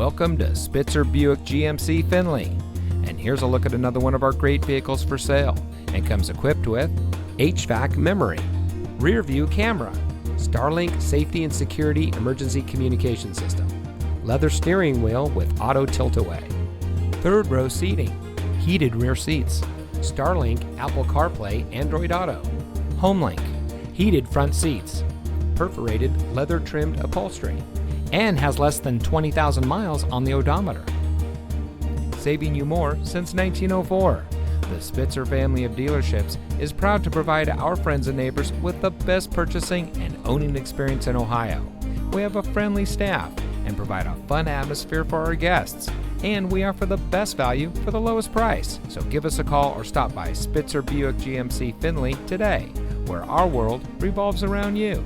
Welcome to Spitzer Buick GMC Findlay. And here's a look at another one of our great vehicles for sale, and comes equipped with HVAC memory, rear view camera, Starlink safety and security emergency communication system, leather steering wheel with auto tilt-away, third row seating, heated rear seats, Starlink Apple CarPlay Android Auto, HomeLink, heated front seats, perforated leather trimmed upholstery, and has less than 20,000 miles on the odometer. Saving you more since 1904. The Spitzer family of dealerships is proud to provide our friends and neighbors with the best purchasing and owning experience in Ohio. We have a friendly staff and provide a fun atmosphere for our guests. And we offer the best value for the lowest price. So give us a call or stop by Spitzer Buick GMC Findlay today, where our world revolves around you.